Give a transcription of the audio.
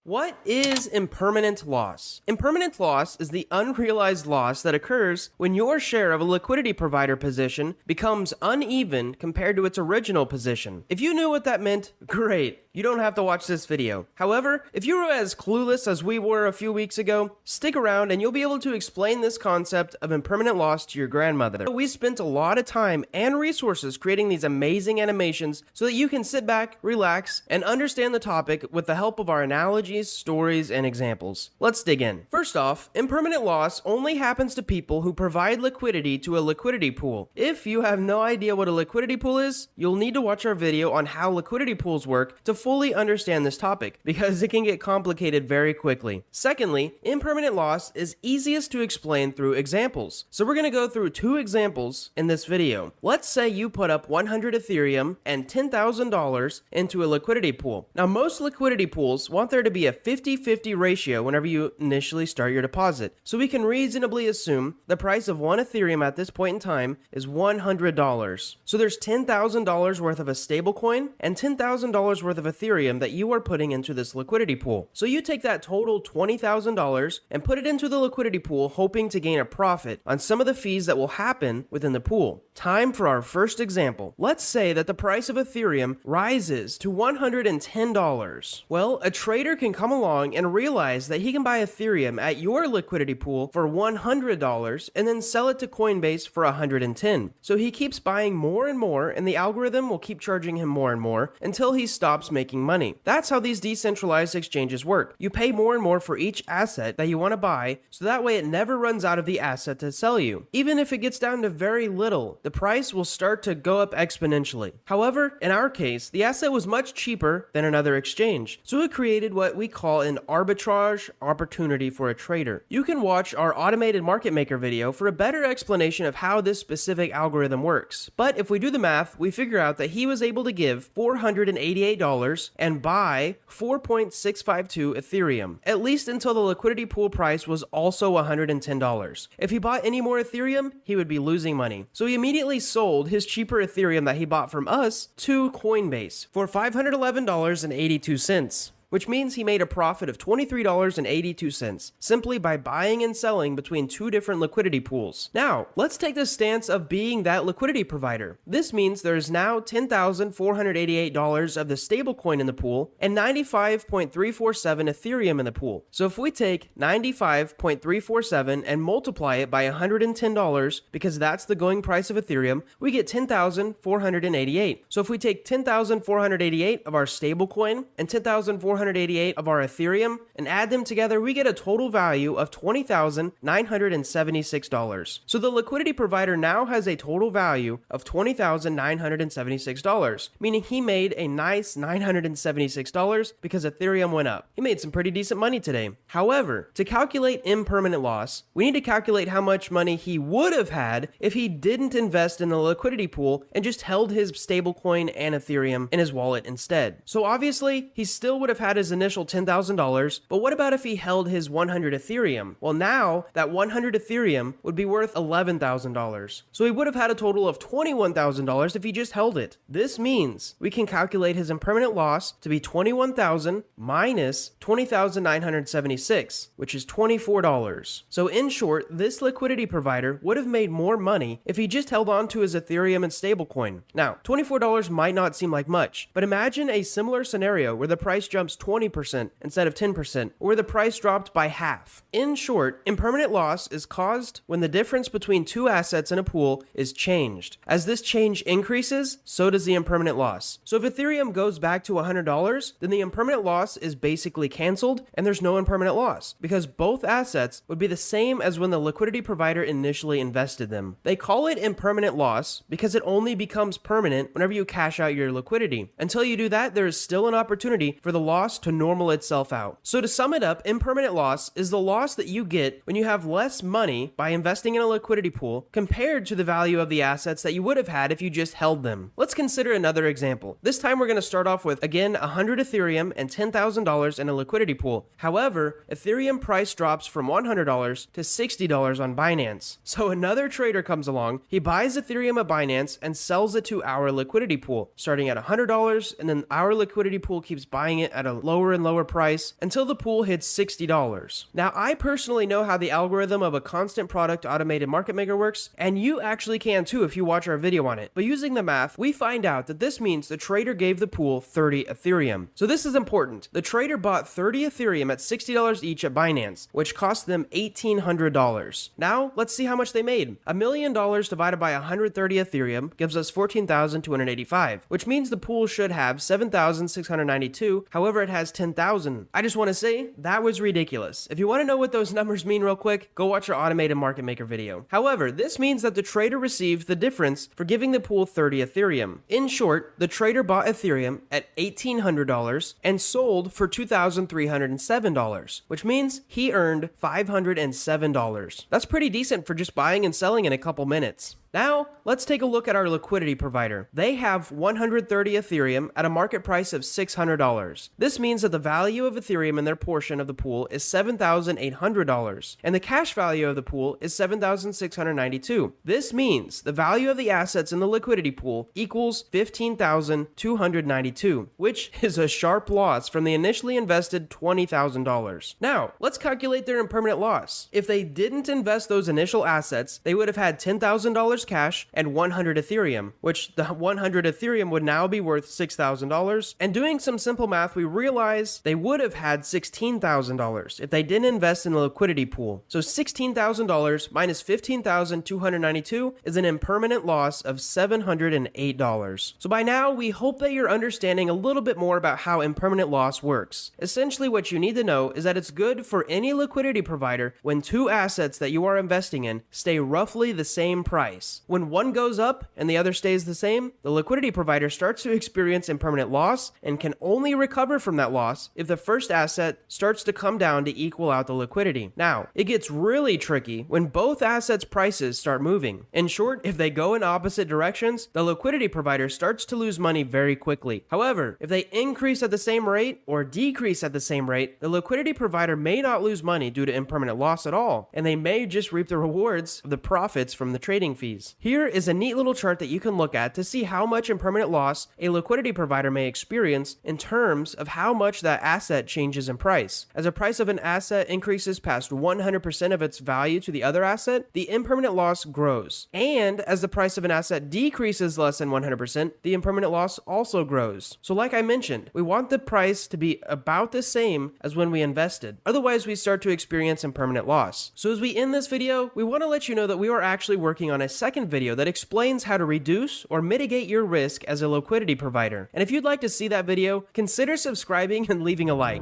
What is impermanent loss? Impermanent loss is the unrealized loss that occurs when your share of a liquidity provider position becomes uneven compared to its original position. If you knew what that meant, great. You don't have to watch this video. However, if you were as clueless as we were a few weeks ago, stick around and you'll be able to explain this concept of impermanent loss to your grandmother. We spent a lot of time and resources creating these amazing animations so that you can sit back, relax, and understand the topic with the help of our analogies, stories, and examples. Let's dig in. First off, impermanent loss only happens to people who provide liquidity to a liquidity pool. If you have no idea what a liquidity pool is, you'll need to watch our video on how liquidity pools work to fully understand this topic, because it can get complicated very quickly. Secondly, impermanent loss is easiest to explain through examples. So we're going to go through two examples in this video. Let's say you put up 100 Ethereum and $10,000 into a liquidity pool. Now, most liquidity pools want there to be a 50-50 ratio whenever you initially start your deposit. So we can reasonably assume the price of one Ethereum at this point in time is $100. So there's $10,000 worth of a stablecoin and $10,000 worth of Ethereum that you are putting into this liquidity pool. So you take that total $20,000 and put it into the liquidity pool, hoping to gain a profit on some of the fees that will happen within the pool. Time for our first example. Let's say that the price of Ethereum rises to $110. Well, a trader can come along and realize that he can buy Ethereum at your liquidity pool for $100 and then sell it to Coinbase for $110. So he keeps buying more and more, and the algorithm will keep charging him more and more until he stops making money. That's how these decentralized exchanges work. You pay more and more for each asset that you want to buy, so that way it never runs out of the asset to sell you. Even if it gets down to very little, the price will start to go up exponentially. However, in our case, the asset was much cheaper than another exchange, so it created what we call an arbitrage opportunity for a trader. You can watch our automated market maker video for a better explanation of how this specific algorithm works. But if we do the math, we figure out that he was able to give $488 and buy 4.652 Ethereum, at least until the liquidity pool price was also $110. If he bought any more Ethereum, he would be losing money. So he immediately sold his cheaper Ethereum that he bought from us to Coinbase for $511.82. Which means he made a profit of $23.82 simply by buying and selling between two different liquidity pools. Now, let's take the stance of being that liquidity provider. This means there is now $10,488 of the stablecoin in the pool and 95.347 Ethereum in the pool. So if we take 95.347 and multiply it by $110, because that's the going price of Ethereum, we get 10,488. So if we take 10,488 of our stablecoin and 10,488 of our Ethereum and add them together, we get a total value of $20,976. So the liquidity provider now has a total value of $20,976, meaning he made a nice $976 because Ethereum went up. He made some pretty decent money today. However, to calculate impermanent loss, we need to calculate how much money he would have had if he didn't invest in the liquidity pool and just held his stablecoin and Ethereum in his wallet instead. So obviously, he still would have had his initial $10,000, but what about if he held his 100 Ethereum? Well, now that 100 Ethereum would be worth $11,000. So he would have had a total of $21,000 if he just held it. This means we can calculate his impermanent loss to be $21,000 minus $20,976, which is $24. So in short, this liquidity provider would have made more money if he just held on to his Ethereum and stablecoin. Now, $24 might not seem like much, but imagine a similar scenario where the price jumps 20% instead of 10%, or where the price dropped by half. In short, impermanent loss is caused when the difference between two assets in a pool is changed. As this change increases, so does the impermanent loss. So if Ethereum goes back to $100, then the impermanent loss is basically canceled and there's no impermanent loss, because both assets would be the same as when the liquidity provider initially invested them. They call it impermanent loss because it only becomes permanent whenever you cash out your liquidity. Until you do that, there is still an opportunity for the loss to normal itself out. So to sum it up, impermanent loss is the loss that you get when you have less money by investing in a liquidity pool compared to the value of the assets that you would have had if you just held them. Let's consider another example. This time we're going to start off with, again, 100 Ethereum and $10,000 in a liquidity pool. However, Ethereum price drops from $100 to $60 on Binance. So another trader comes along, he buys Ethereum at Binance and sells it to our liquidity pool, starting at $100, and then our liquidity pool keeps buying it at a lower and lower price until the pool hits $60. Now, I personally know how the algorithm of a constant product automated market maker works, and you actually can too if you watch our video on it. But using the math, we find out that this means the trader gave the pool 30 Ethereum. So this is important. The trader bought 30 Ethereum at $60 each at Binance, which cost them $1,800. Now, let's see how much they made. $1 million divided by 130 Ethereum gives us 14,285, which means the pool should have 7,692. However, it has 10,000. I just want to say that was ridiculous. If you want to know what those numbers mean real quick, go watch our automated market maker video. However, this means that the trader received the difference for giving the pool 30 Ethereum. In short, the trader bought Ethereum at $1,800 and sold for $2,307, which means he earned $507. That's pretty decent for just buying and selling in a couple minutes. Now, let's take a look at our liquidity provider. They have 130 Ethereum at a market price of $600. This means that the value of Ethereum in their portion of the pool is $7,800, and the cash value of the pool is $7,692. This means the value of the assets in the liquidity pool equals $15,292, which is a sharp loss from the initially invested $20,000. Now, let's calculate their impermanent loss. If they didn't invest those initial assets, they would have had $10,000 cash and 100 Ethereum, which the 100 Ethereum would now be worth $6,000. And doing some simple math, we realize they would have had $16,000 if they didn't invest in the liquidity pool. So $16,000 minus $15,292 is an impermanent loss of $708. So by now, we hope that you're understanding a little bit more about how impermanent loss works. Essentially, what you need to know is that it's good for any liquidity provider when two assets that you are investing in stay roughly the same price. When one goes up and the other stays the same, the liquidity provider starts to experience impermanent loss and can only recover from that loss if the first asset starts to come down to equal out the liquidity. Now, it gets really tricky when both assets' prices start moving. In short, if they go in opposite directions, the liquidity provider starts to lose money very quickly. However, if they increase at the same rate or decrease at the same rate, the liquidity provider may not lose money due to impermanent loss at all, and they may just reap the rewards of the profits from the trading fees. Here is a neat little chart that you can look at to see how much impermanent loss a liquidity provider may experience in terms of how much that asset changes in price. As the price of an asset increases past 100% of its value to the other asset, the impermanent loss grows. And as the price of an asset decreases less than 100%, the impermanent loss also grows. So like I mentioned, we want the price to be about the same as when we invested. Otherwise, we start to experience impermanent loss. So as we end this video, we want to let you know that we are actually working on a second video that explains how to reduce or mitigate your risk as a liquidity provider. And if you'd like to see that video, consider subscribing and leaving a like.